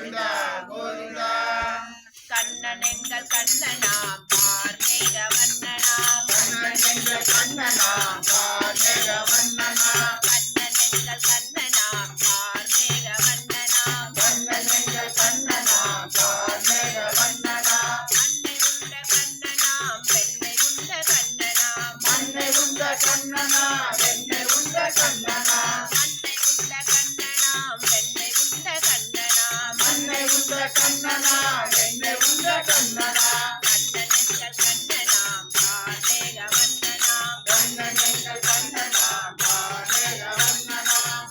கோவிந்தா கோவிந்தா. கண்ணன் எங்கள் கண்ணனாம் கார்மேக வண்ணனாம். கண்ணன் எங்கள் கண்ணனாம் கார்மேக வண்ணனாம். கண்ணன் எங்கள் கண்ணனாம் கார்மேக வண்ணனாம். கண்ணன் எங்கள் கண்ணனாம் கார்மேக வண்ணனாம். அன்னை உண்ட கண்ணனாம் வெண்ணை உண்ட கண்ணனாம். மண்ணை உண்ட கண்ணனாம். அன்னை உண்ட கண்ணனாம் வெண்ணை உண்ட கண்ணனாம். மண்ணை உண்ட கண்ணனாம். கண்ணன் எங்கள் கண்ணனாம் கார்மேக வண்ணனாம். கண்ணன் எங்கள் கண்ணனாம் கார்மேக வண்ணனாம்.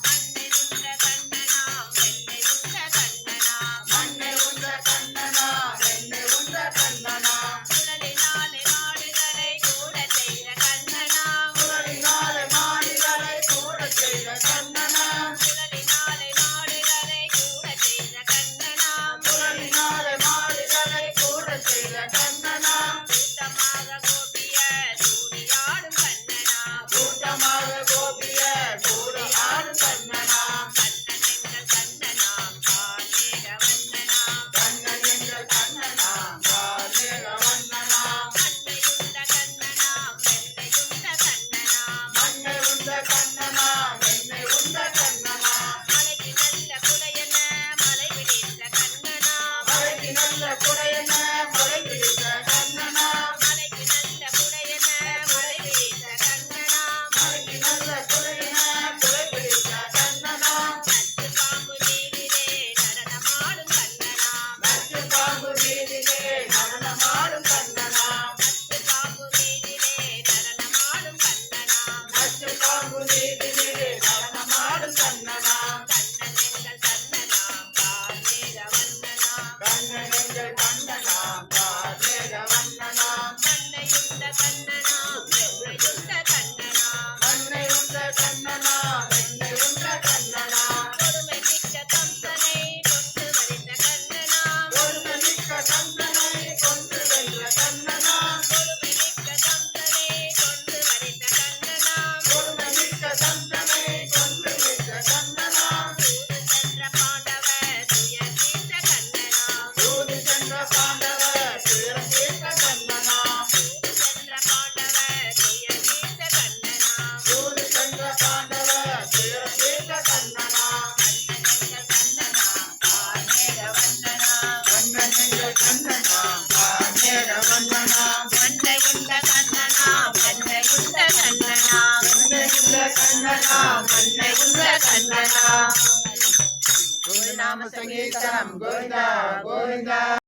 அன்னை உண்ட கண்ணனாம் வெண்ணை உண்ட கண்ணனாம். குழலினாலே மாடுகளை கூட செய்த கண்ணனாம். குழலினாலே மாடுகளை கூட செய்த கண்ணனாம். குழலினாலே மாடுகளை கூட செய்த கண்ணனாம். குழலினாலே மாடுகளை கூட செய்த கண்ணனாம். கூட்டமாக கோபிய சூடியாடும் கண்ணனாம். கூட்டமாக கோபிய கூடி ஆடும் கண்ணனாம். கண்ணன் எங்கள் கண்ணனாம் கார்மேக வண்ணனாம். கண்ணன் எங்கள் கண்ணனாம் கார்மேக வண்ணனாம். அன்னை உண்ட கண்ணனாம் வெண்ணை உண்ட கண்ணனாம். மண்ணை உண்ட கண்ணனாம் வெண்ணை உண்ட கண்ணனாம். மலைக்கு நல்ல குடையென மலை பிடித்த கண்ணனாம். மலைக்கு நல்ல குடையன மலை பிடித்த கண்ணனாம். மலைக்கு நல்ல குடையென மலை பிடித்த கண்ணனாம். மலைக்கு நல்ல குடையன குடை பிடித்த கண்ணனாம். நச்சு பாம்பு வீதிலே நடனமாடும் கண்ணனாம். நச்சு பாம்பு வீதிலே நடனமாடும் கண்ணனாம். நச்சு பாம்பு வீதிலே நடனமாடும் கண்ணனாம். நச்சு பாம்பு வீதிலே நடனமாடும் கண்ணனாம். கண்ணன் எங்கள் கண்ணனாம் கார்மேக வண்ணனாம். கண்ணன் எங்கள் கண்ணனாம் வெண்ணை உண்ட கண்ணனாம். மன்னை உண்ட கண்ணனாம் வெண்ணை உண்ட கண்ணனாம். ஒருமை மிக்க கண்ணனை கொண்டு வென்ற கண்ணனாம். ஒருமை மிக்க கம்பனை கொண்டு வரித்த கண்ணனாம். ஒருமை மிக்க கண்ணனை கொண்டு வென்ற கண்ணனாம். சூது சென்ற பாண்டவர் துயர் தீர்த்த கண்ணனாம். சூது சென்ற பாண்டவர் துயர் தீர்த்த கண்ணனாம். கண்ணன் எங்கள் கண்ணனாம் கார்மேக வண்ணனாம். கண்ணன் எங்கள் கண்ணனாம் மன்னை உண்ட கண்ணனாம் மண்ணை உண்ட கண்ணனாம் மண்ணை உண்ட கண்ணனாம். குருநாம சங்கீதம் கோவிந்தா கோவிந்தா.